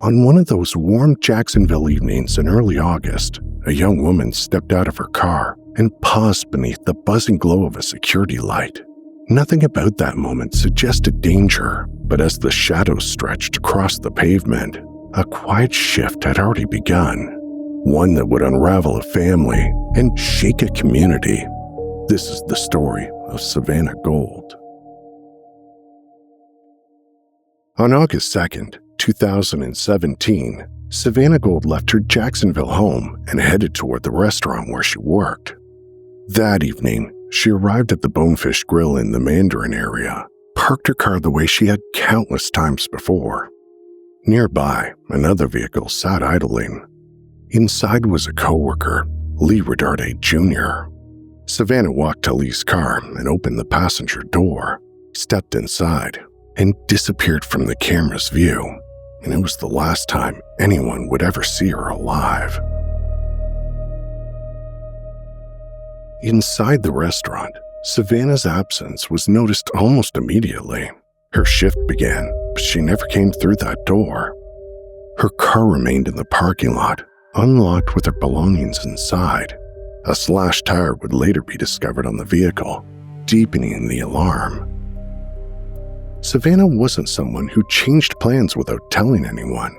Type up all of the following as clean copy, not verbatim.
On one of those warm Jacksonville evenings in early August, a young woman stepped out of her car and paused beneath the buzzing glow of a security light. Nothing about that moment suggested danger, but as the shadows stretched across the pavement, a quiet shift had already begun, one that would unravel a family and shake a community. This is the story of Savannah Gold. On August 2nd, 2017, Savannah Gold left her Jacksonville home and headed toward the restaurant where she worked. That evening, she arrived at the Bonefish Grill in the Mandarin area, parked her car the way she had countless times before. Nearby, another vehicle sat idling. Inside was a coworker, Lee Redarde Jr. Savannah walked to Lee's car and opened the passenger door, stepped inside, and disappeared from the camera's view, and it was the last time anyone would ever see her alive. Inside the restaurant, Savannah's absence was noticed almost immediately. Her shift began, but she never came through that door. Her car remained in the parking lot, unlocked with her belongings inside. A slashed tire would later be discovered on the vehicle, deepening the alarm. Savannah wasn't someone who changed plans without telling anyone.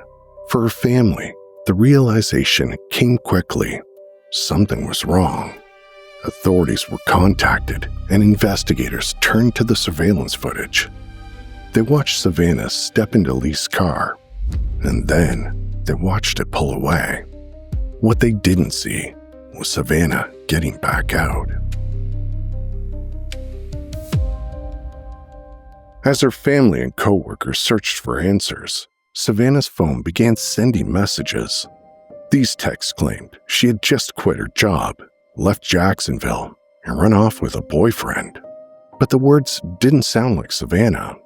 For her family, the realization came quickly. Something was wrong. Authorities were contacted, and investigators turned to the surveillance footage. They watched Savannah step into Lee's car, and then they watched it pull away. What they didn't see was Savannah getting back out. As her family and coworkers searched for answers, Savannah's phone began sending messages. These texts claimed she had just quit her job, left Jacksonville, and run off with a boyfriend. But the words didn't sound like Savannah.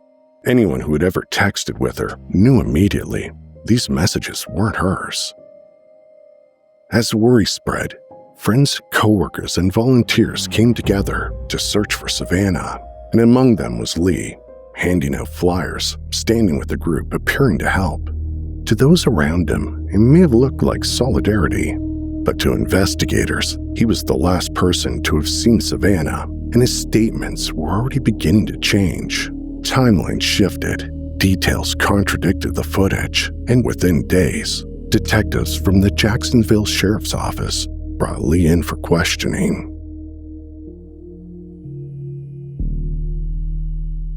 Anyone who had ever texted with her knew immediately these messages weren't hers. As worry spread, friends, coworkers, and volunteers came together to search for Savannah, and among them was Lee, handing out flyers, standing with the group, appearing to help. To those around him, it may have looked like solidarity, but to investigators, he was the last person to have seen Savannah, and his statements were already beginning to change. Timelines shifted, details contradicted the footage, and within days, detectives from the Jacksonville Sheriff's Office brought Lee in for questioning.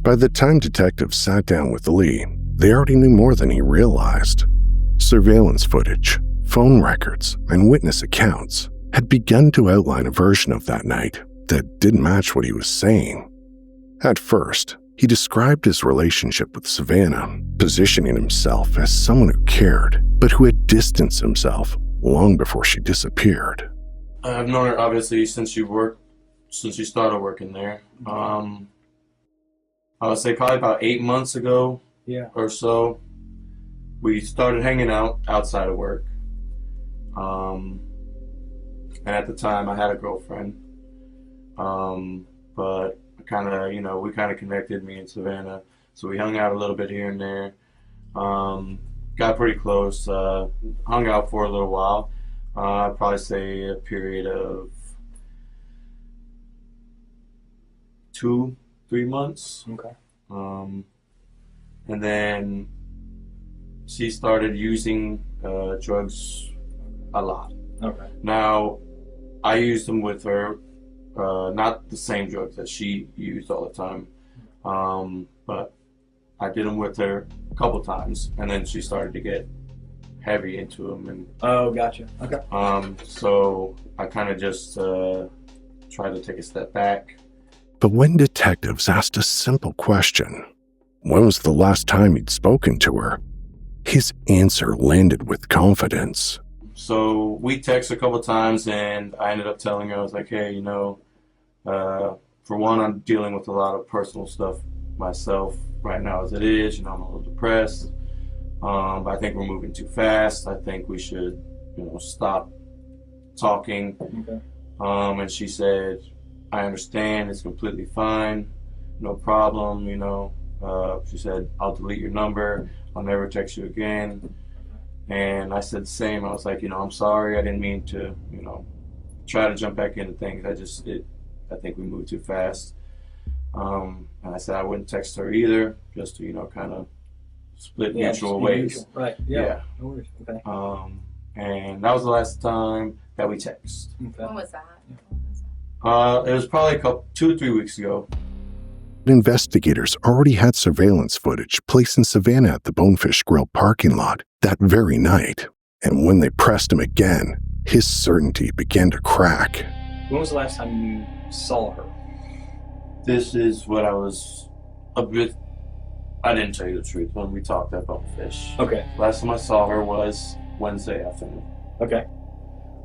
By the time detectives sat down with Lee, they already knew more than he realized. Surveillance footage, phone records, and witness accounts had begun to outline a version of that night that didn't match what he was saying. At first, he described his relationship with Savannah, positioning himself as someone who cared, but who had distanced himself long before she disappeared. I've known her obviously since she started working there. I would say probably about 8 months ago or so, we started hanging out outside of work. And at the time I had a girlfriend. But we kind of connected, me and Savannah. So we hung out a little bit here and there. Got pretty close, hung out for a little while. I'd probably say a period of 2-3 months. Okay. And then she started using drugs a lot. Okay. Now, I used them with her, not the same drugs that she used all the time, but I did them with her a couple times, and then she started to get heavy into them. And oh, gotcha. Okay. So I kind of just tried to take a step back. But when detectives asked a simple question, when was the last time he'd spoken to her, his answer landed with confidence. So we texted a couple times, and I ended up telling her, I was like, hey, for one, I'm dealing with a lot of personal stuff myself right now as it is. I'm a little depressed. But I think we're moving too fast. I think we should, stop talking. Okay. And she said, I understand, it's completely fine, no problem, She said, I'll delete your number, I'll never text you again. And I said the same. I was like, I'm sorry. I didn't mean to, try to jump back into things. I think we moved too fast. And I said I wouldn't text her either, just to, kind of split mutual ways. Mutual. Right. Yeah. No worries. Okay. And that was the last time that we texted. Okay. When was that? It was probably 2 or 3 weeks ago. Investigators already had surveillance footage placed in Savannah at the Bonefish Grill parking lot that very night. And when they pressed him again, his certainty began to crack. When was the last time you saw her? This is what I was a bit... I didn't tell you the truth when we talked at Bonefish. Okay. Last time I saw her was Wednesday afternoon. Okay.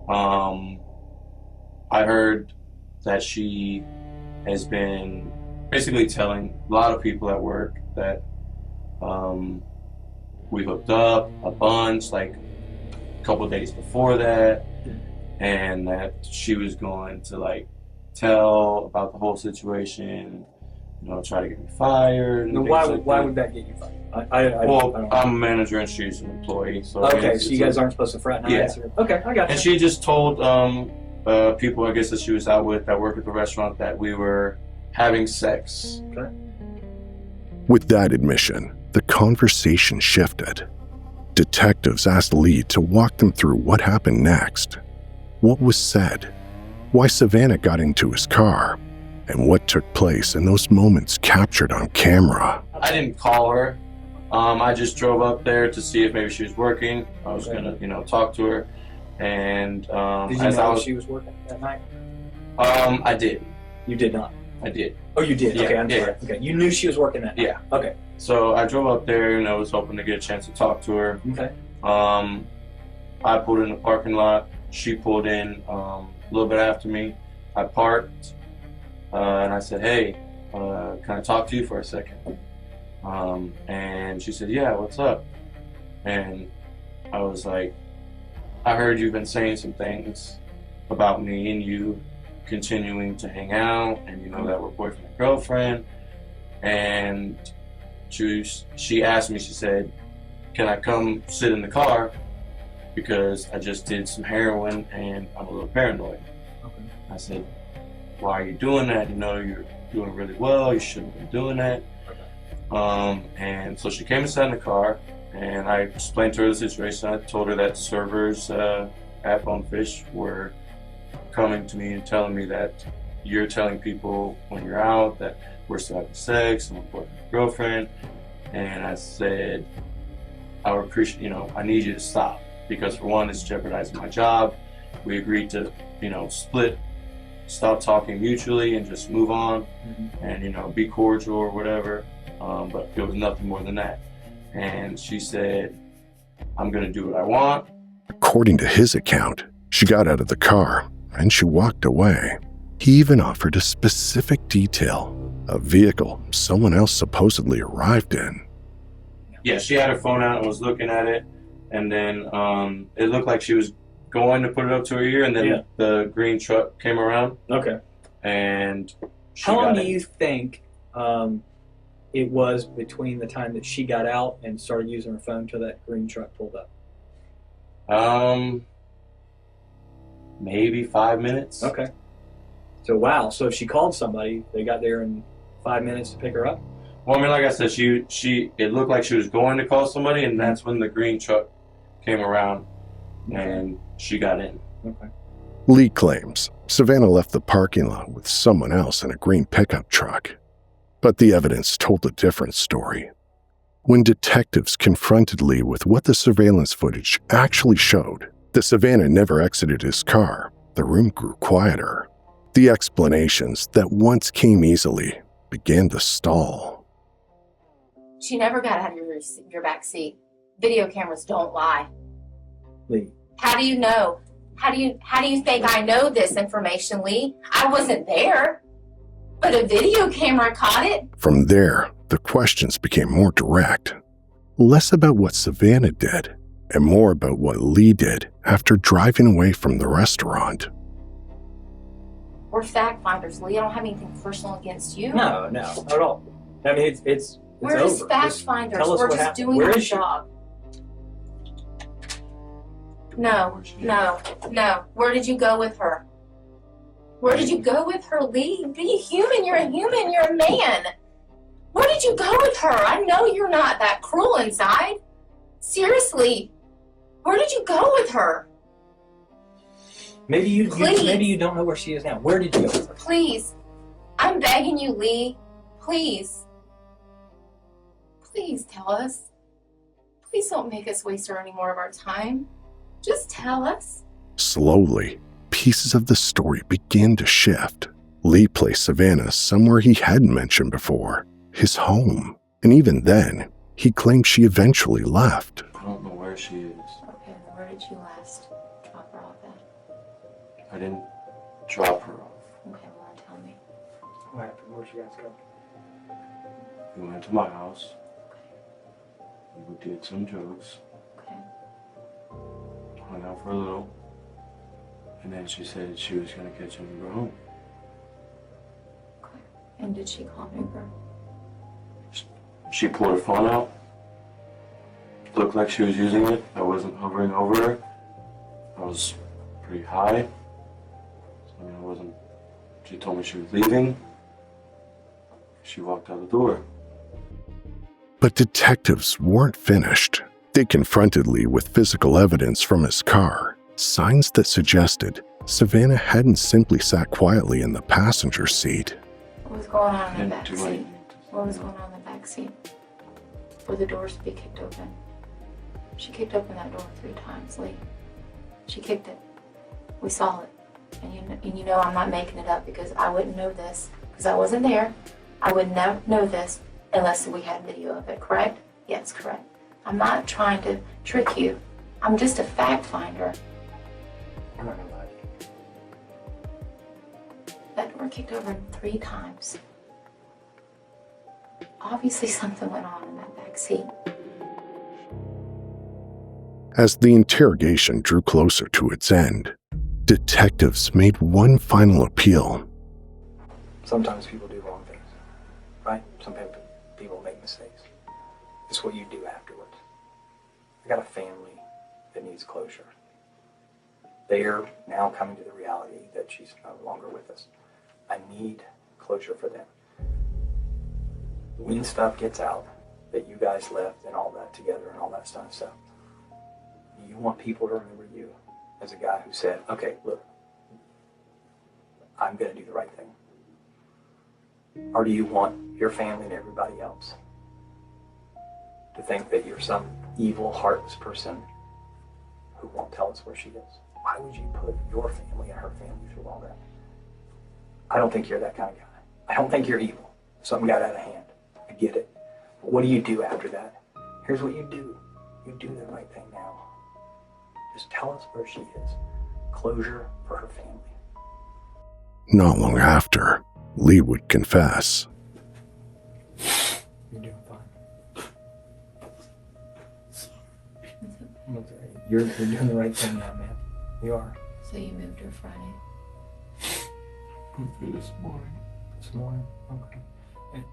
I heard that she has been basically telling a lot of people at work that we hooked up a bunch, like a couple days before that, and that she was going to like tell about the whole situation, try to get me fired. And Why like would that get you fired? I'm a manager and she's an employee. So okay, so you guys aren't supposed to fraternize? Yeah. Okay, I got you. And she just told people, I guess, that she was out with that work at the restaurant that we were having sex. Okay. With that admission, the conversation shifted. Detectives asked Lee to walk them through what happened next, what was said, why Savannah got into his car, and what took place in those moments captured on camera. I didn't call her. I just drove up there to see if maybe she was working. I was gonna, talk to her. And did you know she was working that night? I did. You did not. I did. Oh, you did. Yeah, okay, I'm sorry. yeah. Okay, you knew she was working that night. Yeah. Okay. So I drove up there and I was hoping to get a chance to talk to her. Okay. I pulled in the parking lot. She pulled in a little bit after me. I parked and I said, "Hey, can I talk to you for a second?" And she said, "Yeah, what's up?" And I was like, "I heard you've been saying some things about me and you continuing to hang out, and that we're boyfriend and girlfriend." And she asked me, she said, "Can I come sit in the car? Because I just did some heroin and I'm a little paranoid." Okay. I said, "Why are you doing that? You're doing really well. You shouldn't have been doing that." Okay. And so she came and sat in the car, and I explained to her the situation. I told her that servers at Bonefish were coming to me and telling me that you're telling people when you're out that we're still having sex and we're boyfriend and girlfriend. And I said, I would appreciate, I need you to stop, because for one, it's jeopardizing my job. We agreed to, split, stop talking mutually and just move on, and, be cordial or whatever. But it was nothing more than that. And she said, "I'm going to do what I want." According to his account, she got out of the car and she walked away. He even offered a specific detail, a vehicle someone else supposedly arrived in. Yeah, she had her phone out and was looking at it, and then it looked like she was going to put it up to her ear, and then the green truck came around. Okay. And she how long got do in. you think it was between the time that she got out and started using her phone till that green truck pulled up? Maybe 5 minutes. Okay. So wow. So if she called somebody, they got there in 5 minutes to pick her up? Well, like I said, it looked like she was going to call somebody, and that's when the green truck came around, and she got in. Okay. Lee claims Savannah left the parking lot with someone else in a green pickup truck. But the evidence told a different story. When detectives confronted Lee with what the surveillance footage actually showed, that Savannah never exited his car, the room grew quieter. The explanations that once came easily began to stall. She never got out of your back seat. Video cameras don't lie. Lee. How do you know? How do you think I know this information, Lee? I wasn't there, but a video camera caught it. From there, the questions became more direct, less about what Savannah did and more about what Lee did after driving away from the restaurant. We're fact finders, Lee. I don't have anything personal against you. No, not at all. I mean, it's we're over. just fact finders. tell us We're what just happened. doing Where our is she? job. No, no, no. Where did you go with her? Where did you go with her, Lee? Be a human. You're a human. You're a man. Where did you go with her? I know you're not that cruel inside. Seriously. Where did you go with her? Maybe you don't know where she is now. Where did you go with her? Please. I'm begging you, Lee. Please. Please tell us. Please don't make us waste any more of our time. Just tell us. Slowly, pieces of the story began to shift. Lee placed Savannah somewhere he hadn't mentioned before, his home. And even then, he claimed she eventually left. I don't know where she is. Okay, then where did you last drop her off at? I didn't drop her off. Okay, well, tell me. What happened? Where'd you guys go? We went to my house. We did some drugs. Okay. Hung out for a little. And then she said she was going to catch an Uber home. Okay. And did she call an Uber? She pulled her phone out. Looked like she was using it. I wasn't hovering over her. I was pretty high. I mean, I wasn't. She told me she was leaving. She walked out the door. But detectives weren't finished. They confronted Lee with physical evidence from his car, signs that suggested Savannah hadn't simply sat quietly in the passenger seat. What was going on in the Didn't back do seat? anything. What was going on in the back seat? For the doors to be kicked open. She kicked open that door 3 times, Lee. She kicked it. We saw it. And you know I'm not making it up because I wouldn't know this. Because I wasn't there. I would never know this unless we had video of it, correct? Yes, correct. I'm not trying to trick you. I'm just a fact finder. I'm not gonna lie to you. That door kicked over 3 times. Obviously something went on in that back seat. As the interrogation drew closer to its end, detectives made one final appeal. Sometimes people do wrong things, right? Some people make mistakes. It's what you do afterwards. I got a family that needs closure. They are now coming to the reality that she's no longer with us. I need closure for them. When stuff gets out that you guys left and all that together and all that stuff, you want people to remember you as a guy who said, okay, look, I'm going to do the right thing. Or do you want your family and everybody else to think that you're some evil, heartless person who won't tell us where she is? Why would you put your family and her family through all that? I don't think you're that kind of guy. I don't think you're evil. Something got out of hand. I get it. But what do you do after that? Here's what you do. You do the right thing now. Just tell us where she is. Closure for her family. Not long after, Lee would confess. You're doing fine. Okay. You're doing the right thing now, man. You are. So you moved her Friday? This morning. This morning? Okay. And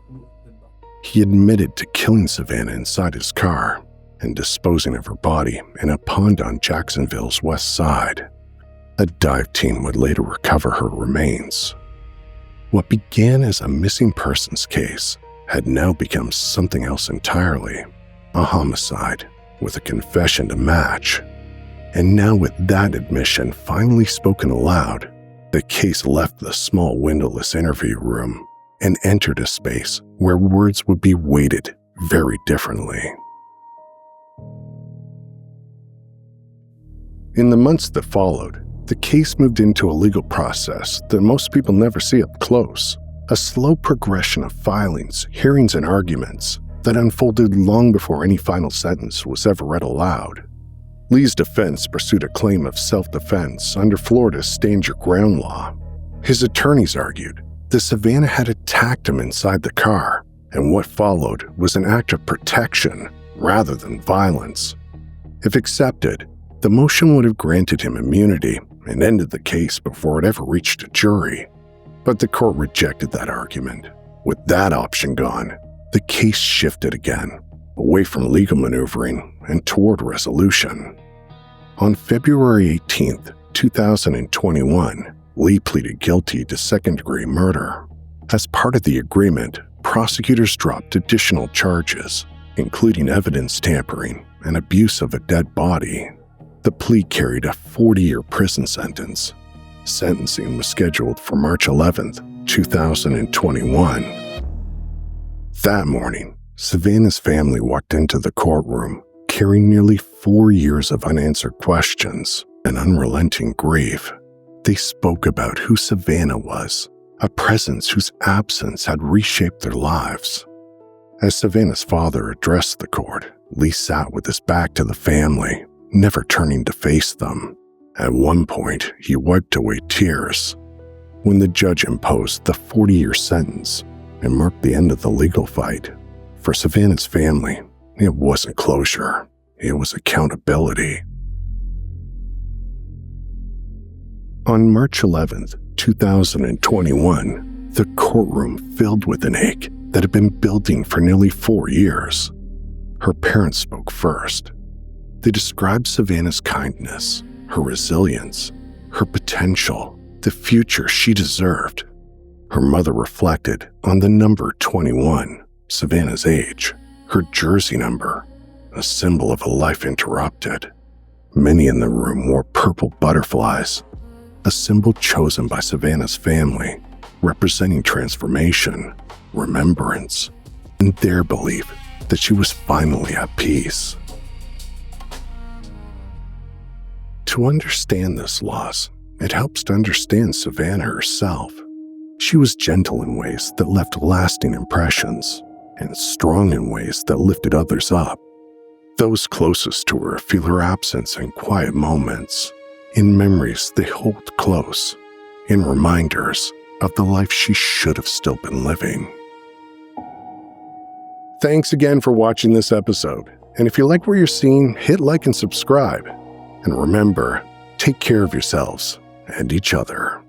He admitted to killing Savannah inside his car and disposing of her body in a pond on Jacksonville's west side. A dive team would later recover her remains. What began as a missing persons case had now become something else entirely, a homicide with a confession to match. And now with that admission finally spoken aloud, the case left the small windowless interview room and entered a space where words would be weighted very differently. In the months that followed, the case moved into a legal process that most people never see up close, a slow progression of filings, hearings, and arguments that unfolded long before any final sentence was ever read aloud. Lee's defense pursued a claim of self-defense under Florida's Stand Your Ground law. His attorneys argued that Savannah had attacked him inside the car, and what followed was an act of protection rather than violence. If accepted, the motion would have granted him immunity and ended the case before it ever reached a jury. But the court rejected that argument. With that option gone, the case shifted again, away from legal maneuvering and toward resolution. On February 18, 2021, Lee pleaded guilty to second-degree murder. As part of the agreement, prosecutors dropped additional charges, including evidence tampering and abuse of a dead body. The plea carried a 40-year prison sentence. Sentencing was scheduled for March 11, 2021. That morning, Savannah's family walked into the courtroom carrying nearly 4 years of unanswered questions and unrelenting grief. They spoke about who Savannah was, a presence whose absence had reshaped their lives. As Savannah's father addressed the court, Lee sat with his back to the family, never turning to face them. At one point, he wiped away tears. When the judge imposed the 40-year sentence, it marked the end of the legal fight. For Savannah's family, it wasn't closure, it was accountability. On March 11, 2021, the courtroom filled with an ache that had been building for nearly 4 years. Her parents spoke first. They described Savannah's kindness, her resilience, her potential, the future she deserved. Her mother reflected on the number 21, Savannah's age, her jersey number, a symbol of a life interrupted. Many in the room wore purple butterflies, a symbol chosen by Savannah's family, representing transformation, remembrance, and their belief that she was finally at peace. To understand this loss, it helps to understand Savannah herself. She was gentle in ways that left lasting impressions, and strong in ways that lifted others up. Those closest to her feel her absence in quiet moments, in memories they hold close, in reminders of the life she should have still been living. Thanks again for watching this episode, and if you like what you're seeing, hit like and subscribe. And remember, take care of yourselves and each other.